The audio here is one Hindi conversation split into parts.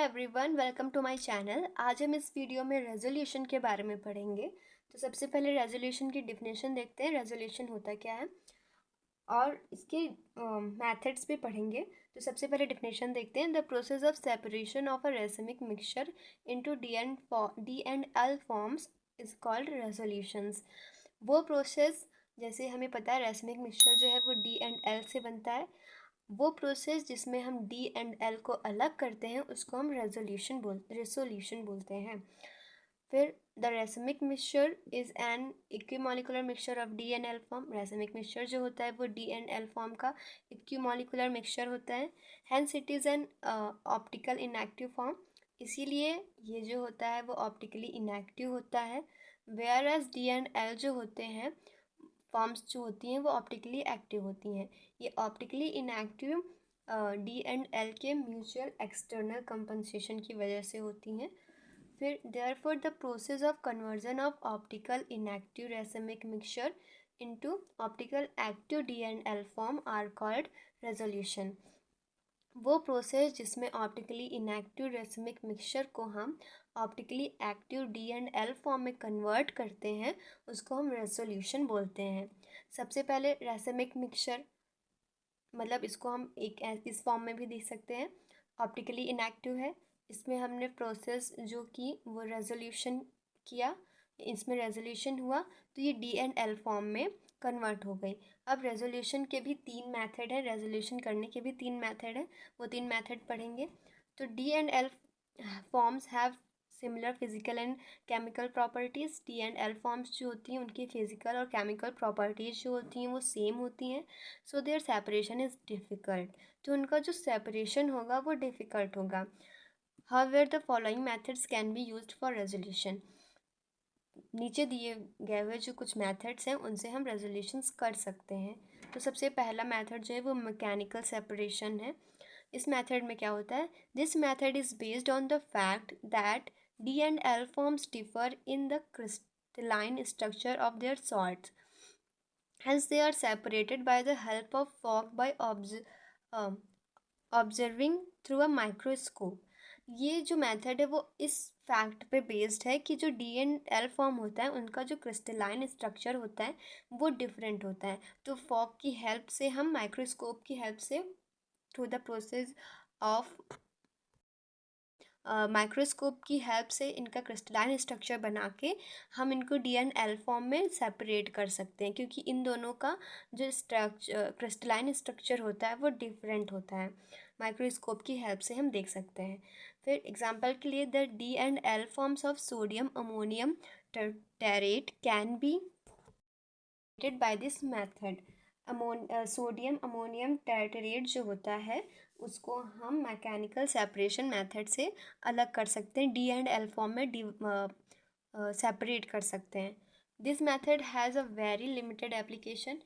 Everyone, welcome to my channel. आज हम इस वीडियो में रेजोल्यूशन के बारे में पढ़ेंगे। तो सबसे पहले रेजोल्यूशन की डिफिनेशन देखते हैं, रेजोल्यूशन होता क्या है और इसके मेथड्स भी पढ़ेंगे। तो सबसे पहले डिफिनेशन देखते हैं। The process of separation of a racemic mixture into D and L forms is called resolutions. वो प्रोसेस, जैसे हमें पता है रेसमिक मिक्सचर जो है वो डी एंड एल से बनता है। वो प्रोसेस जिसमें हम डी एंड एल को अलग करते हैं उसको हम रेसोल्यूशन बोलते हैं। फिर the racemic mixture is an equimolecular mixture of D and L form. Racemic mixture जो होता है वो डी एंड एल फॉर्म का इक्विमोलिकुलर मिक्सचर होता है। Hence it is an optical inactive form. इसीलिए ये जो होता है वो ऑप्टिकली इनएक्टिव होता है। Whereas D and L जो होते हैं फॉर्म्स जो होती हैं वो ऑप्टिकली एक्टिव होती हैं। ये optically inactive D and L के म्यूचुअल एक्सटर्नल कंपनसेशन की वजह से होती हैं। फिर therefore the process of conversion of optical inactive racemic mixture into optical active D and L form are called resolution. वो प्रोसेस जिसमें ऑप्टिकली इनएक्टिव रेसमिक मिक्सचर को हम optically active D and L form में कन्वर्ट करते हैं उसको हम रेजोल्यूशन बोलते हैं। सबसे पहले रेसमिक मिक्सचर, मतलब इसको हम एक इस फॉर्म में भी देख सकते हैं। ऑप्टिकली इनएक्टिव है, इसमें हमने प्रोसेस जो की वो रेजोल्यूशन किया, इसमें रेजोल्यूशन हुआ तो ये डी एंड एल फॉर्म में कन्वर्ट हो गई। अब रेजोल्यूशन के भी 3 मेथड है, रेजोल्यूशन करने के भी 3 मेथड है, वो 3 मेथड पढ़ेंगे। तो D and L forms have similar physical and chemical properties. D and L forms जो होती हैं उनकी फिजिकल और केमिकल प्रॉपर्टीज़ जो होती हैं वो सेम होती हैं। So their separation is difficult, तो उनका जो सेपरेशन होगा वो डिफ़िकल्ट होगा। However the following methods can be used for resolution. नीचे दिए गए हुए जो कुछ मेथड्स हैं उनसे हम रेजोल्यूशंस कर सकते हैं। तो सबसे पहला मेथड जो है वो मैकेनिकल सेपरेशन है। इस मेथड में क्या होता है, this method is based on the fact that D and L forms differ in the crystalline structure of their salts, hence they are separated by the help of fog by observing through a microscope. ये जो मेथड है वो इस फैक्ट पे बेस्ड है कि जो डी एंड एल फॉर्म होता है उनका जो क्रिस्टलाइन स्ट्रक्चर होता है वो डिफरेंट होता है। तो फॉग की हेल्प से हम माइक्रोस्कोप की हेल्प से through the process of microscope की हेल्प से इनका क्रिस्टलाइन स्ट्रक्चर बना के हम इनको डी एंड एल फॉर्म में सेपरेट कर सकते हैं, क्योंकि इन दोनों का जो क्रिस्टलाइन स्ट्रक्चर होता है वो डिफरेंट होता है। माइक्रोस्कोप की हेल्प से हम देख सकते हैं। फिर एग्जांपल के लिए the D and L forms of sodium ammonium tartrate can be by this method. Sodium ammonium tartrate जो होता है उसको हम मैकेनिकल सेपरेशन मेथड से अलग कर सकते हैं, डी एंड एल फॉर्म में सेपरेट कर सकते हैं। This method has a very limited application.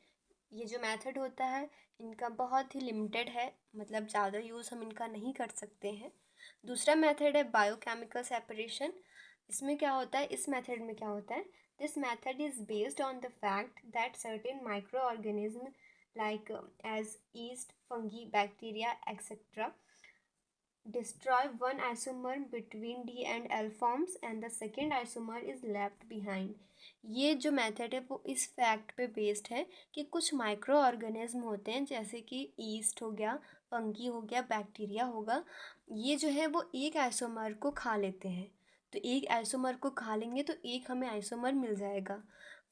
ये जो मेथड होता है इनका बहुत ही लिमिटेड है, मतलब ज़्यादा यूज़ हम इनका नहीं कर सकते हैं। दूसरा मेथड है बायोकेमिकल सेपरेशन। इसमें क्या होता है, इस मेथड में क्या होता है, this method is based on the fact that certain microorganisms like as yeast, fungi, bacteria, etc. destroy one isomer between D and L forms and the second isomer is left behind. ये जो मेथड है वो इस फैक्ट पे बेस्ड है कि कुछ माइक्रो ऑर्गेनिज्म होते हैं जैसे कि ईस्ट हो गया, फंगी हो गया, बैक्टीरिया होगा, ये जो है वो एक आइसोमर को खा लेते हैं। तो एक आइसोमर को खा लेंगे तो एक हमें आइसोमर मिल जाएगा।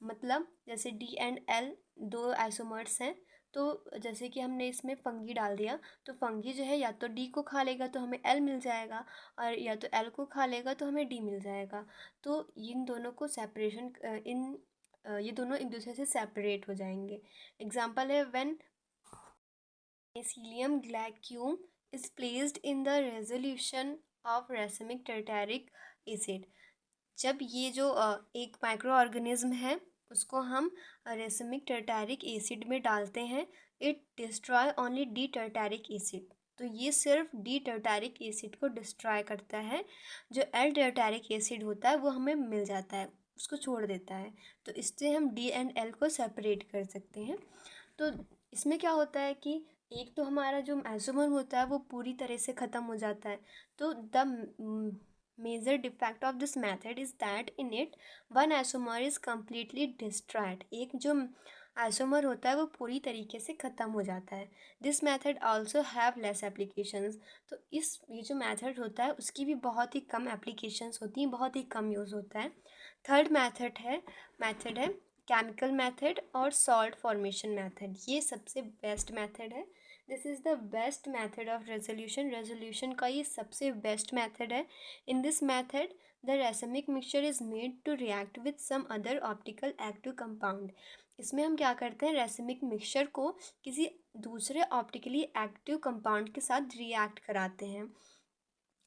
मतलब जैसे डी एंड एल 2 आइसोमर्स हैं, तो जैसे कि हमने इसमें फंगी डाल दिया तो फंगी जो है या तो डी को खा लेगा तो हमें एल मिल जाएगा, और या तो एल को खा लेगा तो हमें डी मिल जाएगा। तो इन दोनों को सेपरेशन ये दोनों एक दूसरे से सेपरेट हो जाएंगे। एग्जाम्पल है when penicillium glaucum is placed in the resolution of racemic tartaric acid. जब ये जो एक माइक्रो ऑर्गेनिज्म है उसको हम रेसमिक टर्टेरिक एसिड में डालते हैं, it destroy only D tartaric acid. तो ये सिर्फ डी टर्टेरिक एसिड को डिस्ट्रॉय करता है, जो एल टर्टेरिक एसिड होता है वो हमें मिल जाता है, उसको छोड़ देता है। तो इससे हम डी एंड एल को सेपरेट कर सकते हैं। तो इसमें क्या होता है कि एक तो हमारा जो आइसोमर होता है वो पूरी तरह से ख़त्म हो जाता है। तो the major defect of this method is that in it one isomer is completely destroyed. एक जो आइसोमर होता है वो पूरी तरीके से ख़त्म हो जाता है। This method also have less applications. तो ये जो मेथड होता है उसकी भी बहुत ही कम एप्लीकेशंस होती हैं, बहुत ही कम यूज़ होता है। थर्ड मेथड है केमिकल मेथड और सॉल्ट फॉर्मेशन मेथड। ये सबसे बेस्ट मेथड है। This is the best method of resolution का ये सबसे बेस्ट मेथड है। In this method the racemic mixture is made to react with some other optical active compound. इसमें हम क्या करते हैं, रेसमिक मिक्सचर को किसी दूसरे ऑप्टिकली एक्टिव कंपाउंड के साथ रिएक्ट कराते हैं।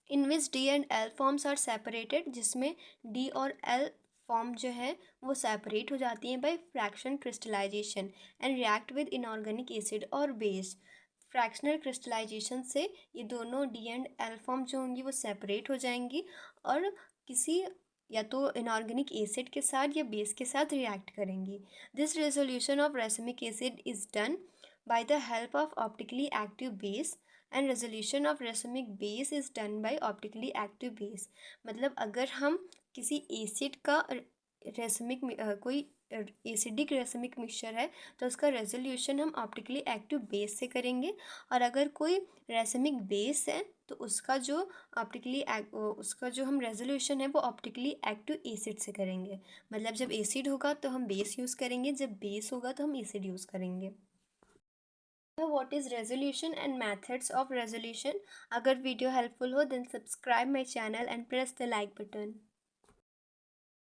In which D and L forms are separated, जिसमें डी और एल फॉर्म जो है वो सेपरेट हो जाती हैं by fraction crystallization and react with inorganic acid और बेस। फ्रैक्शनल क्रिस्टलाइजेशन से ये दोनों डी एंड एल फॉर्म जो होंगी वो सेपरेट हो जाएंगी और किसी या तो इनऑर्गेनिक एसिड के साथ या बेस के साथ रिएक्ट करेंगी। This resolution of racemic acid is done by the help of optically active base and resolution of racemic base is done by optically active base. मतलब अगर हम किसी एसिड का रेसमिक कोई एसिडिक रेसमिक मिक्सचर है तो उसका रेजोल्यूशन हम ऑप्टिकली एक्टिव बेस से करेंगे, और अगर कोई रेसमिक बेस है तो उसका जो हम रेजोल्यूशन है वो ऑप्टिकली एक्टिव एसिड से करेंगे। मतलब जब एसिड होगा तो हम बेस यूज़ करेंगे, जब बेस होगा तो हम एसिड यूज़ करेंगे। What is resolution and methods of resolution? अगर वीडियो हेल्पफुल हो then subscribe my channel and press the like button.